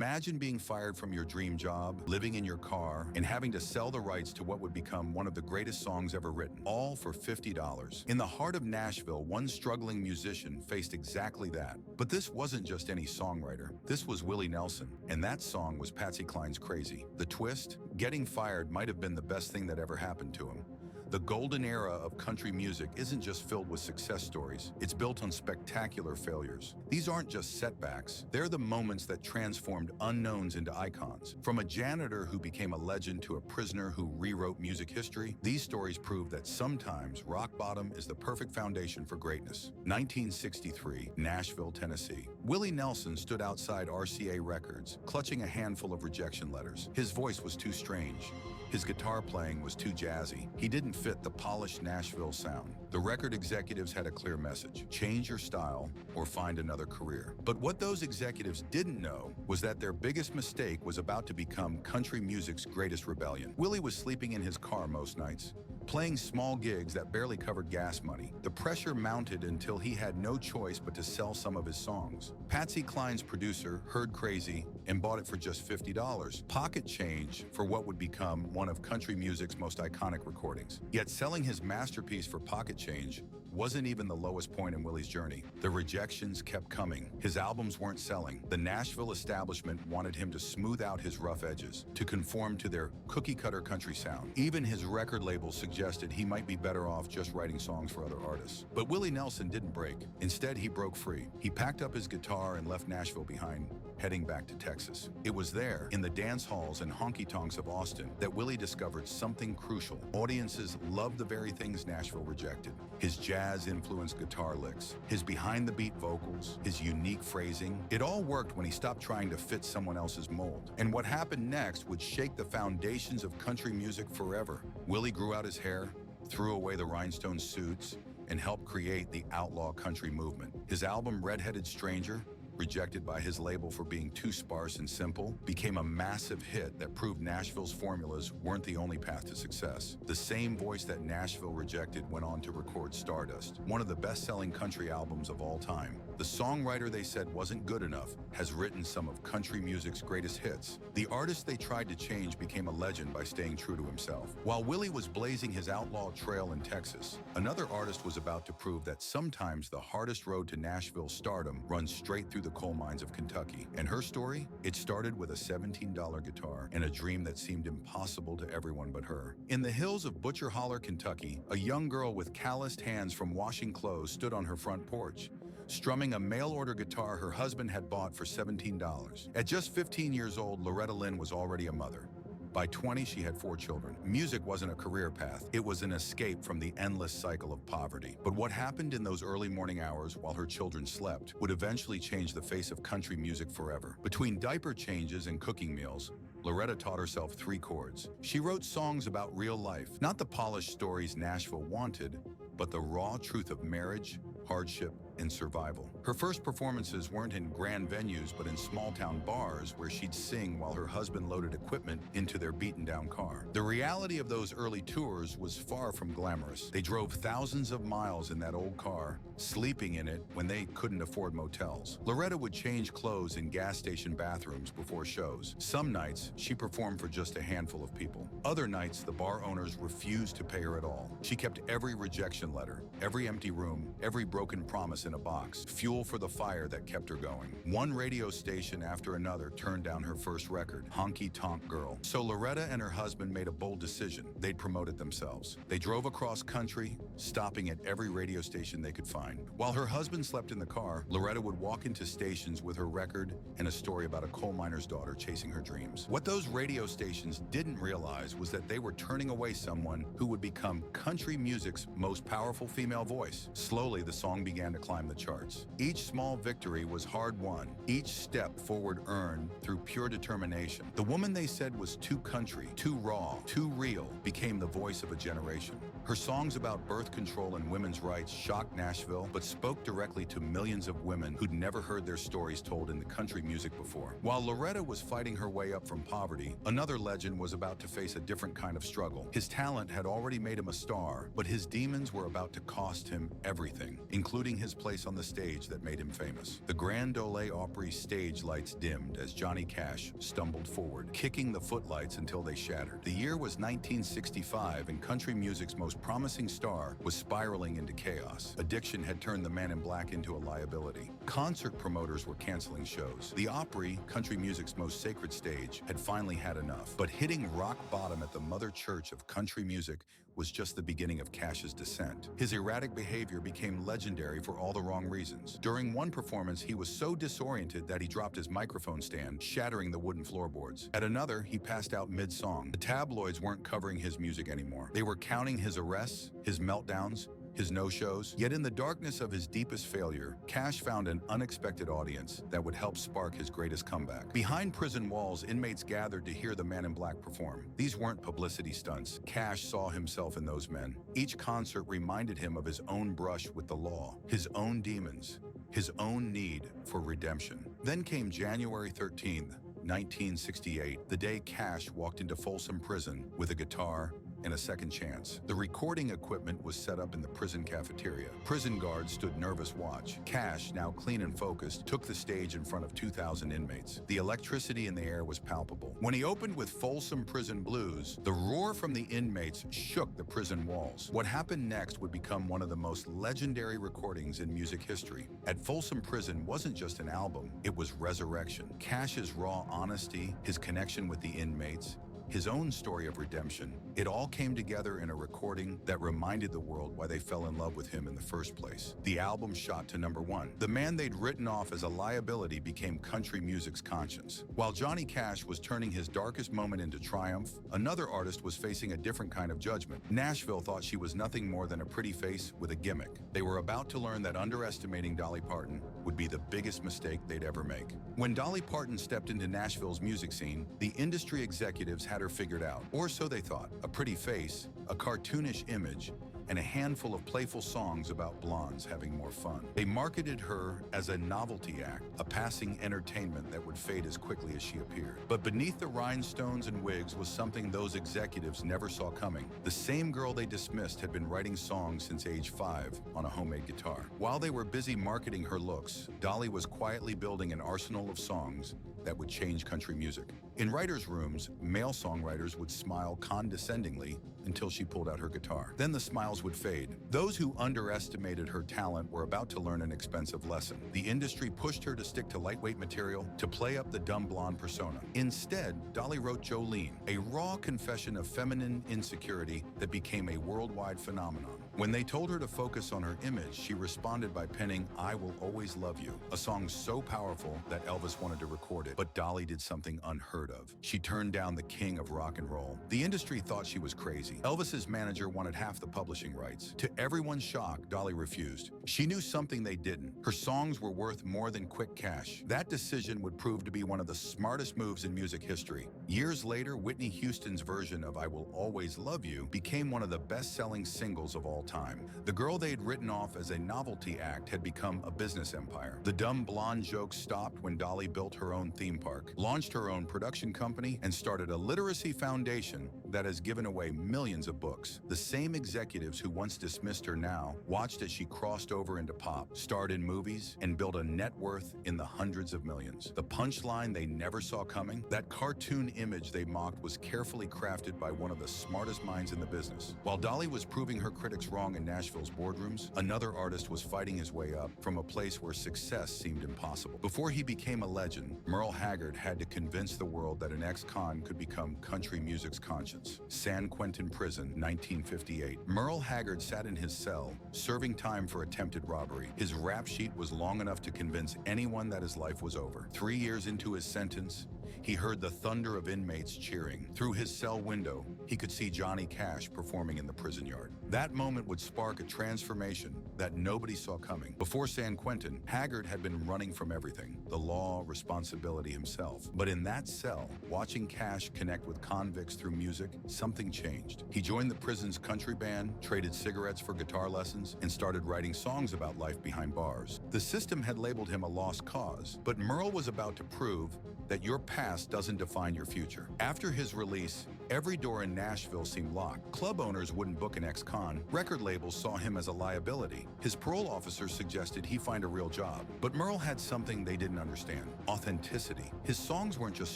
Imagine being fired from your dream job, living in your car, and having to sell the rights to what would become one of the greatest songs ever written, all for $50. In the heart of Nashville, one struggling musician faced exactly that. But this wasn't just any songwriter. This was Willie Nelson, and that song was Patsy Cline's Crazy. The twist? Getting fired might have been the best thing that ever happened to him. The golden era of country music isn't just filled with success stories, it's built on spectacular failures. These aren't just setbacks, they're the moments that transformed unknowns into icons. From a janitor who became a legend to a prisoner who rewrote music history, these stories prove that sometimes rock bottom is the perfect foundation for greatness. 1963, Nashville, Tennessee. Willie Nelson stood outside RCA Records, clutching a handful of rejection letters. His voice was too strange. His guitar playing was too jazzy. He didn't fit the polished Nashville sound. The record executives had a clear message: change your style or find another career. But what those executives didn't know was that their biggest mistake was about to become country music's greatest rebellion. Willie was sleeping in his car most nights, playing small gigs that barely covered gas money. The pressure mounted until he had no choice but to sell some of his songs. Patsy Cline's producer heard Crazy and bought it for just $50, pocket change for what would become one of country music's most iconic recordings. Yet selling his masterpiece for pocket change wasn't even the lowest point in Willie's journey. The rejections kept coming. His albums weren't selling. The Nashville establishment wanted him to smooth out his rough edges, to conform to their cookie-cutter country sound. Even his record label suggested he might be better off just writing songs for other artists. But Willie Nelson didn't break. Instead, he broke free. He packed up his guitar and left Nashville behind, heading back to Texas. It was there, in the dance halls and honky-tonks of Austin, that Willie discovered something crucial. Audiences loved the very things Nashville rejected: his jazz-influenced guitar licks, his behind-the-beat vocals, his unique phrasing. It all worked when he stopped trying to fit someone else's mold. And what happened next would shake the foundations of country music forever. Willie grew out his hair, threw away the rhinestone suits, and helped create the outlaw country movement. His album Red-Headed Stranger, rejected by his label for being too sparse and simple, became a massive hit that proved Nashville's formulas weren't the only path to success. The same voice that Nashville rejected went on to record Stardust, one of the best-selling country albums of all time. The songwriter they said wasn't good enough has written some of country music's greatest hits. The artist they tried to change became a legend by staying true to himself. While Willie was blazing his outlaw trail in Texas, another artist was about to prove that sometimes the hardest road to Nashville stardom runs straight through the coal mines of Kentucky. And her story? It started with a $17 guitar and a dream that seemed impossible to everyone but her. In the hills of Butcher Holler, Kentucky, a young girl with calloused hands from washing clothes stood on her front porch, strumming a mail-order guitar her husband had bought for $17. At just 15 years old, Loretta Lynn was already a mother. By 20, she had 4 children. Music wasn't a career path. It was an escape from the endless cycle of poverty. But what happened in those early morning hours while her children slept would eventually change the face of country music forever. Between diaper changes and cooking meals, Loretta taught herself 3 chords. She wrote songs about real life, not the polished stories Nashville wanted, but the raw truth of marriage, hardship, and survival. Her first performances weren't in grand venues, but in small-town bars where she'd sing while her husband loaded equipment into their beaten-down car. The reality of those early tours was far from glamorous. They drove thousands of miles in that old car, sleeping in it when they couldn't afford motels. Loretta would change clothes in gas station bathrooms before shows. Some nights, she performed for just a handful of people. Other nights, the bar owners refused to pay her at all. She kept every rejection letter, every empty room, every broken promise in a box, fuel for the fire that kept her going. One radio station after another turned down her first record, Honky Tonk Girl. So Loretta and her husband made a bold decision. They'd promote it themselves. They drove across country, stopping at every radio station they could find. While her husband slept in the car, Loretta would walk into stations with her record and a story about a coal miner's daughter chasing her dreams. What those radio stations didn't realize was that they were turning away someone who would become country music's most powerful female voice. Slowly, the song began to climb the charts. Each small victory was hard-won, each step forward earned through pure determination. The woman they said was too country, too raw, too real, became the voice of a generation. Her songs about birth control and women's rights shocked Nashville, but spoke directly to millions of women who'd never heard their stories told in the country music before. While Loretta was fighting her way up from poverty, another legend was about to face a different kind of struggle. His talent had already made him a star, but his demons were about to cost him everything, including his place on the stage that made him famous. The Grand Ole Opry stage lights dimmed as Johnny Cash stumbled forward, kicking the footlights until they shattered. The year was 1965, and country music's most promising star was spiraling into chaos. Addiction had turned the Man in Black into a liability. Concert promoters were canceling shows. The Opry, country music's most sacred stage, had finally had enough. But hitting rock bottom at the mother church of country music was just the beginning of Cash's descent. His erratic behavior became legendary for all the wrong reasons. During one performance, he was so disoriented that he dropped his microphone stand, shattering the wooden floorboards. At another, he passed out mid-song. The tabloids weren't covering his music anymore. They were counting his arrests, his meltdowns, his no-shows. Yet in the darkness of his deepest failure, Cash found an unexpected audience that would help spark his greatest comeback. Behind prison walls, inmates gathered to hear the Man in Black perform. These weren't publicity stunts. Cash saw himself in those men. Each concert reminded him of his own brush with the law, his own demons, his own need for redemption. Then came January 13th, 1968, the day Cash walked into Folsom Prison with a guitar and a second chance. The recording equipment was set up in the prison cafeteria. Prison guards stood nervous watch. Cash, now clean and focused, took the stage in front of 2,000 inmates. The electricity in the air was palpable. When he opened with Folsom Prison Blues, the roar from the inmates shook the prison walls. What happened next would become one of the most legendary recordings in music history. At Folsom Prison wasn't just an album, it was resurrection. Cash's raw honesty, his connection with the inmates, his own story of redemption, it all came together in a recording that reminded the world why they fell in love with him in the first place. The album shot to #1. The man they'd written off as a liability became country music's conscience. While Johnny Cash was turning his darkest moment into triumph, another artist was facing a different kind of judgment. Nashville thought she was nothing more than a pretty face with a gimmick. They were about to learn that underestimating Dolly Parton would be the biggest mistake they'd ever make. When Dolly Parton stepped into Nashville's music scene, the industry executives had her figured out, or so they thought. A pretty face, a cartoonish image, and a handful of playful songs about blondes having more fun. They marketed her as a novelty act, a passing entertainment that would fade as quickly as she appeared. But beneath the rhinestones and wigs was something those executives never saw coming. The same girl they dismissed had been writing songs since age 5 on a homemade guitar. While they were busy marketing her looks, Dolly was quietly building an arsenal of songs that would change country music. In writers' rooms, male songwriters would smile condescendingly until she pulled out her guitar. Then the smiles would fade. Those who underestimated her talent were about to learn an expensive lesson. The industry pushed her to stick to lightweight material, to play up the dumb blonde persona. Instead, Dolly wrote Jolene, a raw confession of feminine insecurity that became a worldwide phenomenon. When they told her to focus on her image, she responded by penning I Will Always Love You, a song so powerful that Elvis wanted to record it. But Dolly did something unheard of. She turned down the king of rock and roll. The industry thought she was crazy. Elvis's manager wanted half the publishing rights. To everyone's shock, Dolly refused. She knew something they didn't. Her songs were worth more than quick cash. That decision would prove to be one of the smartest moves in music history. Years later, Whitney Houston's version of I Will Always Love You became one of the best-selling singles of all time. The girl they'd written off as a novelty act had become a business empire. The dumb blonde jokes stopped when Dolly built her own theme park, launched her own production company, and started a literacy foundation that has given away millions of books. The same executives who once dismissed her now watched as she crossed over into pop, starred in movies, and built a net worth in the hundreds of millions. The punchline they never saw coming, that cartoon image they mocked, was carefully crafted by one of the smartest minds in the business. While Dolly was proving her critics wrong in Nashville's boardrooms, another artist was fighting his way up from a place where success seemed impossible. Before he became a legend, Merle Haggard had to convince the world that an ex-con could become country music's conscience. San Quentin Prison, 1958. Merle Haggard sat in his cell, serving time for attempted robbery. His rap sheet was long enough to convince anyone that his life was over. 3 years into his sentence, he heard the thunder of inmates cheering. Through his cell window, he could see Johnny Cash performing in the prison yard. That moment would spark a transformation that nobody saw coming. Before San Quentin, Haggard had been running from everything, the law, responsibility, himself. But in that cell, watching Cash connect with convicts through music, something changed. He joined the prison's country band, traded cigarettes for guitar lessons, and started writing songs about life behind bars. The system had labeled him a lost cause, but Merle was about to prove that your past doesn't define your future. After his release, Every door in Nashville seemed locked. Club owners wouldn't book an ex-con. Record labels saw him as a liability. His parole officers suggested he find a real job. But Merle had something they didn't understand: authenticity. His songs weren't just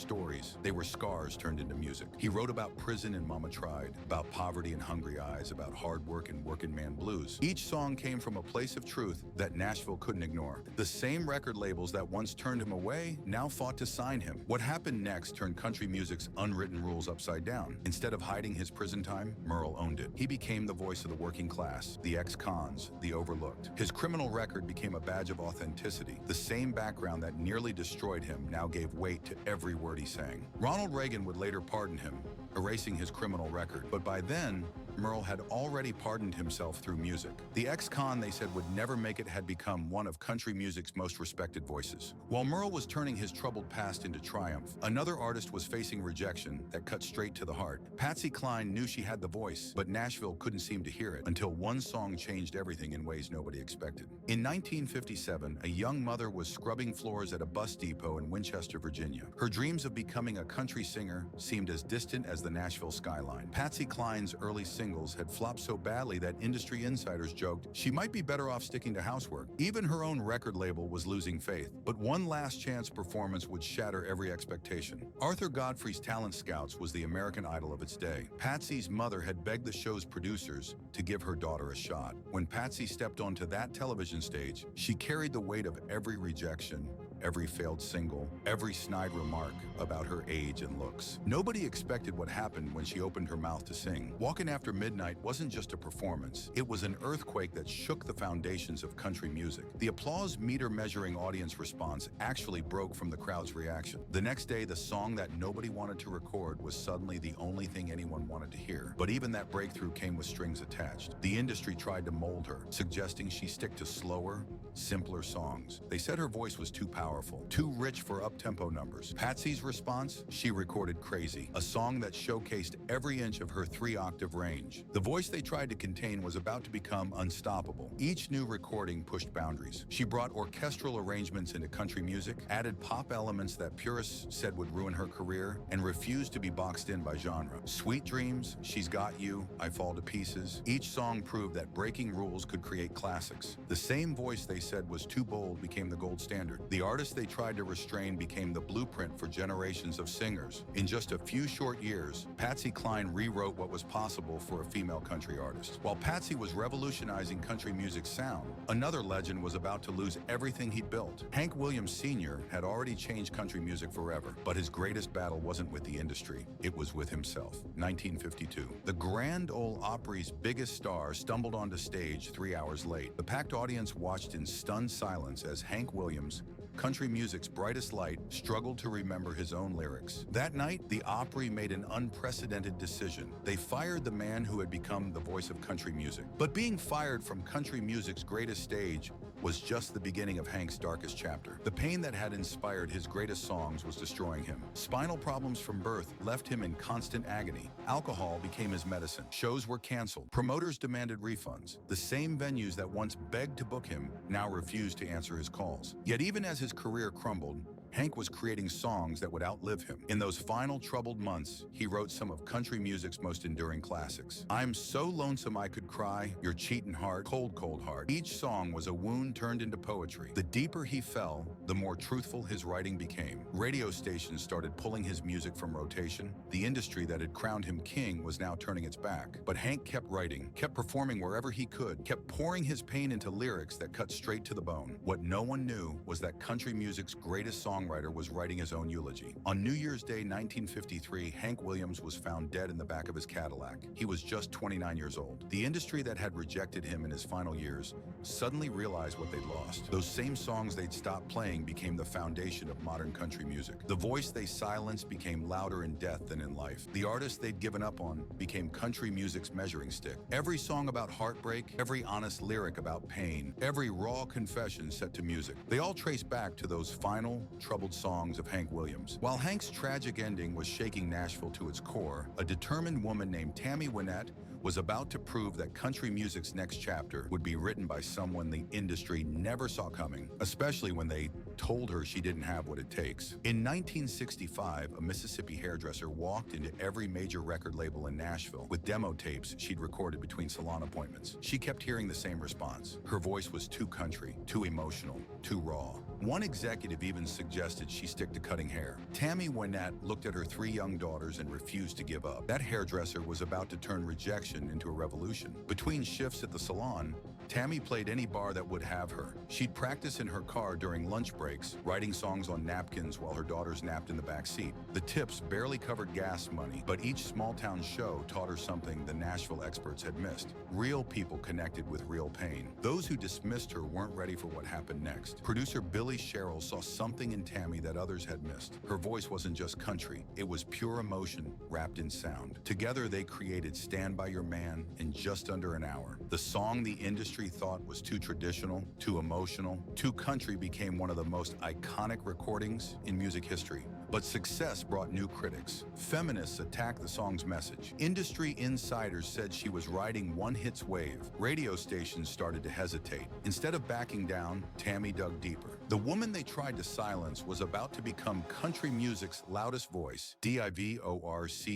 stories, they were scars turned into music. He wrote about prison and Mama Tried, about poverty and hungry eyes, about hard work and working man blues. Each song came from a place of truth that Nashville couldn't ignore. The same record labels that once turned him away now fought to sign him. What happened next turned country music's unwritten rules upside down. Instead of hiding his prison time, Merle owned it. He became the voice of the working class, the ex-cons, the overlooked. His criminal record became a badge of authenticity. The same background that nearly destroyed him now gave weight to every word he sang. Ronald Reagan would later pardon him, erasing his criminal record. But by then, Merle had already pardoned himself through music. The ex-con they said would never make it had become one of country music's most respected voices. While Merle was turning his troubled past into triumph, another artist was facing rejection that cut straight to the heart. Patsy Cline knew she had the voice, but Nashville couldn't seem to hear it until one song changed everything in ways nobody expected. In 1957, a young mother was scrubbing floors at a bus depot in Winchester, Virginia. Her dreams of becoming a country singer seemed as distant as the Nashville skyline. Patsy Cline's early singles had flopped so badly that industry insiders joked she might be better off sticking to housework. Even her own record label was losing faith, but one last chance performance would shatter every expectation. Arthur Godfrey's Talent Scouts was the American Idol of its day. Patsy's mother had begged the show's producers to give her daughter a shot. When Patsy stepped onto that television stage, she carried the weight of every rejection, every failed single, every snide remark about her age and looks. Nobody expected what happened when she opened her mouth to sing. Walkin' After Midnight wasn't just a performance, it was an earthquake that shook the foundations of country music. The applause meter measuring audience response actually broke from the crowd's reaction. The next day, the song that nobody wanted to record was suddenly the only thing anyone wanted to hear. But even that breakthrough came with strings attached. The industry tried to mold her, suggesting she stick to slower, simpler songs. They said her voice was too powerful, too rich for up-tempo numbers. Patsy's response? She recorded Crazy, a song that showcased every inch of her 3-octave range. The voice they tried to contain was about to become unstoppable. Each new recording pushed boundaries. She brought orchestral arrangements into country music, added pop elements that purists said would ruin her career, and refused to be boxed in by genre. Sweet Dreams, She's Got You, I Fall to Pieces, each song proved that breaking rules could create classics. The same voice they said was too bold became the gold standard. The artist they tried to restrain became the blueprint for generations of singers. In just a few short years, Patsy Cline rewrote what was possible for a female country artist. While Patsy was revolutionizing country music's sound, another legend was about to lose everything he'd built. Hank Williams Sr. had already changed country music forever, but his greatest battle wasn't with the industry, it was with himself. 1952. The Grand Ole Opry's biggest star stumbled onto stage 3 hours late. The packed audience watched in stunned silence as Hank Williams, country music's brightest light, struggled to remember his own lyrics. That night, the Opry made an unprecedented decision. They fired the man who had become the voice of country music. But being fired from country music's greatest stage was just the beginning of Hank's darkest chapter. The pain that had inspired his greatest songs was destroying him. Spinal problems from birth left him in constant agony. Alcohol became his medicine. Shows were canceled. Promoters demanded refunds. The same venues that once begged to book him now refused to answer his calls. Yet even as his career crumbled, Hank was creating songs that would outlive him. In those final troubled months, he wrote some of country music's most enduring classics. I'm So Lonesome I Could Cry, Your Cheatin' Heart, Cold Cold Heart. Each song was a wound turned into poetry. The deeper he fell, the more truthful his writing became. Radio stations started pulling his music from rotation. The industry that had crowned him king was now turning its back. But Hank kept writing, kept performing wherever he could, kept pouring his pain into lyrics that cut straight to the bone. What no one knew was that country music's greatest songwriter was writing his own eulogy. On New Year's Day 1953, Hank Williams was found dead in the back of his Cadillac. He was just 29 years old. The industry that had rejected him in his final years suddenly realized what they'd lost. Those same songs they'd stopped playing became the foundation of modern country music. The voice they silenced became louder in death than in life. The artist they'd given up on became country music's measuring stick. Every song about heartbreak, every honest lyric about pain, every raw confession set to music. They all trace back to those final, troubled songs of Hank Williams. While Hank's tragic ending was shaking Nashville to its core, a determined woman named Tammy Wynette was about to prove that country music's next chapter would be written by someone the industry never saw coming, especially when they told her she didn't have what it takes. In 1965, a Mississippi hairdresser walked into every major record label in Nashville with demo tapes she'd recorded between salon appointments. She kept hearing the same response. Her voice was too country, too emotional, too raw. One executive even suggested she stick to cutting hair. Tammy Wynette looked at her 3 young daughters and refused to give up. That hairdresser was about to turn rejection into a revolution. Between shifts at the salon, Tammy played any bar that would have her. She'd practice in her car during lunch breaks, writing songs on napkins while her daughters napped in the back seat. The tips barely covered gas money, but each small-town show taught her something the Nashville experts had missed. Real people connected with real pain. Those who dismissed her weren't ready for what happened next. Producer Billy Sherrill saw something in Tammy that others had missed. Her voice wasn't just country, it was pure emotion wrapped in sound. Together they created Stand By Your Man in just under an hour. The song the industry thought was too traditional, too emotional, too country became one of the most iconic recordings in music history. But success brought new critics. Feminists attacked the song's message. Industry insiders said she was riding one-hit's wave. Radio stations started to hesitate. Instead of backing down, Tammy dug deeper. The woman they tried to silence was about to become country music's loudest voice. Divorce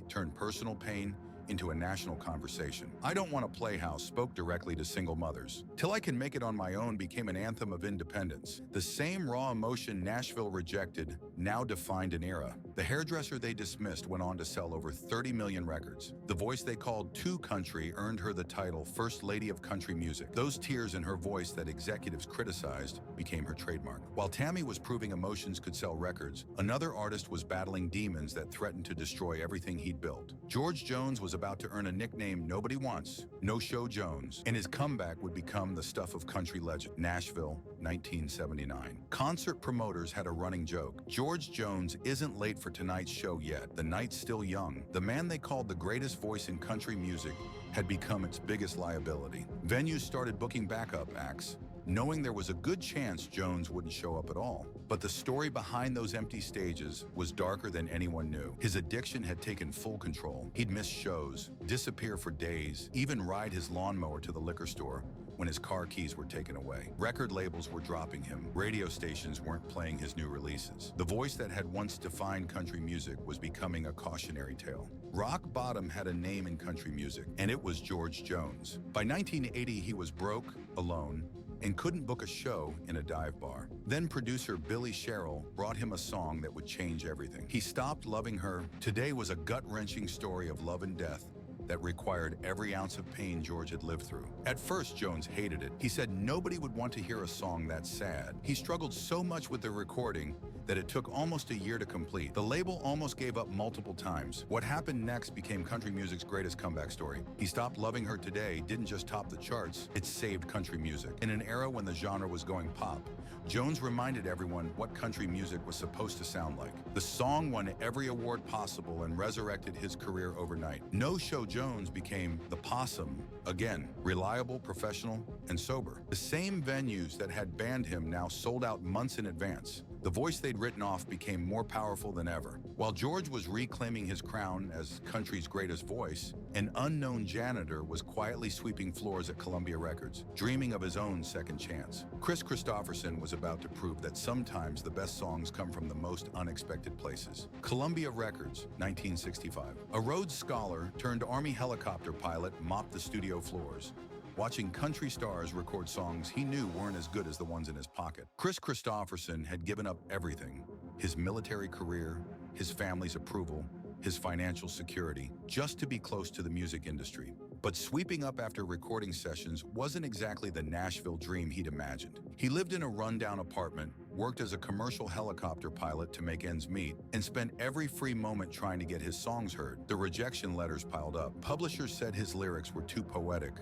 turned personal pain into a national conversation. I Don't Want to Play House spoke directly to single mothers. Till I Can Make It on My Own became an anthem of independence. The same raw emotion Nashville rejected now defined an era. The hairdresser they dismissed went on to sell over 30 million records. The voice they called too country earned her the title First Lady of Country Music. Those tears in her voice that executives criticized became her trademark. While Tammy was proving emotions could sell records, another artist was battling demons that threatened to destroy everything he'd built. George Jones was about to earn a nickname nobody wants, No Show Jones, and his comeback would become the stuff of country legend. Nashville, 1979. Concert promoters had a running joke. George Jones isn't late for tonight's show yet. The night's still young. The man they called the greatest voice in country music had become its biggest liability. Venues started booking backup acts, knowing there was a good chance Jones wouldn't show up at all. But the story behind those empty stages was darker than anyone knew. His addiction had taken full control. He'd miss shows, disappear for days, even ride his lawnmower to the liquor store when his car keys were taken away. Record labels were dropping him. Radio stations weren't playing his new releases. The voice that had once defined country music was becoming a cautionary tale. Rock bottom had a name in country music, and it was George Jones. By 1980, he was broke, alone, and couldn't book a show in a dive bar. Then producer Billy Sherrill brought him a song that would change everything. He Stopped Loving Her. Today was a gut-wrenching story of love and death that required every ounce of pain George had lived through. At first, Jones hated it. He said nobody would want to hear a song that sad. He struggled so much with the recording that it took almost a year to complete. The label almost gave up multiple times. What happened next became country music's greatest comeback story. He Stopped Loving Her Today didn't just top the charts, it saved country music. In an era when the genre was going pop, Jones reminded everyone what country music was supposed to sound like. The song won every award possible and resurrected his career overnight. No Show Jones became the Possum again, reliable, professional, and sober. The same venues that had banned him now sold out months in advance. The voice they'd written off became more powerful than ever. While George was reclaiming his crown as country's greatest voice, an unknown janitor was quietly sweeping floors at Columbia Records, dreaming of his own second chance. Kristofferson was about to prove that sometimes the best songs come from the most unexpected places. Columbia Records, 1965. A Rhodes Scholar turned Army helicopter pilot mopped the studio floors, watching country stars record songs he knew weren't as good as the ones in his pocket. Kristofferson had given up everything: his military career, his family's approval, his financial security, just to be close to the music industry. But sweeping up after recording sessions wasn't exactly the Nashville dream he'd imagined. He lived in a rundown apartment, worked as a commercial helicopter pilot to make ends meet, and spent every free moment trying to get his songs heard. The rejection letters piled up. Publishers said his lyrics were too poetic,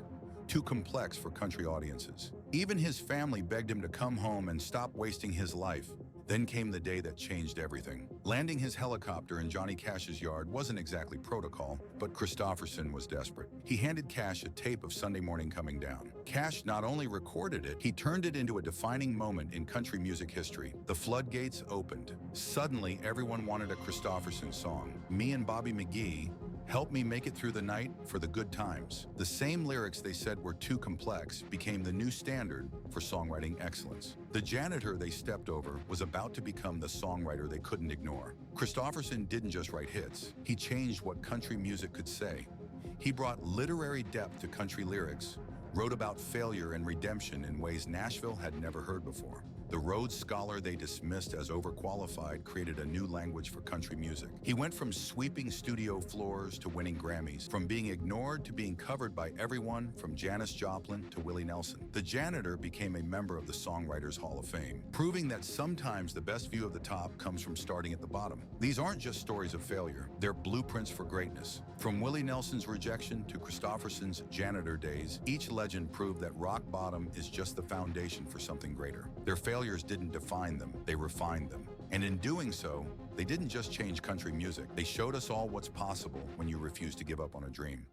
too complex for country audiences. Even his family begged him to come home and stop wasting his life. Then came the day that changed everything. Landing his helicopter in Johnny Cash's yard wasn't exactly protocol, but Kristofferson was desperate. He handed Cash a tape of Sunday Morning Coming Down. Cash not only recorded it, he turned it into a defining moment in country music history. The floodgates opened. Suddenly, everyone wanted a Kristofferson song. Me and Bobby McGee Help me make it through the night for the good times. The same lyrics they said were too complex became the new standard for songwriting excellence. The janitor they stepped over was about to become the songwriter they couldn't ignore. Kristofferson didn't just write hits, he changed what country music could say. He brought literary depth to country lyrics, wrote about failure and redemption in ways Nashville had never heard before. The Rhodes Scholar they dismissed as overqualified created a new language for country music. He went from sweeping studio floors to winning Grammys, from being ignored to being covered by everyone from Janis Joplin to Willie Nelson. The Janitor became a member of the Songwriters Hall of Fame, proving that sometimes the best view of the top comes from starting at the bottom. These aren't just stories of failure, they're blueprints for greatness. From Willie Nelson's rejection to Kristofferson's Janitor days, each legend proved that rock bottom is just the foundation for something greater. Their failures didn't define them, they refined them. And in doing so, they didn't just change country music, they showed us all what's possible when you refuse to give up on a dream.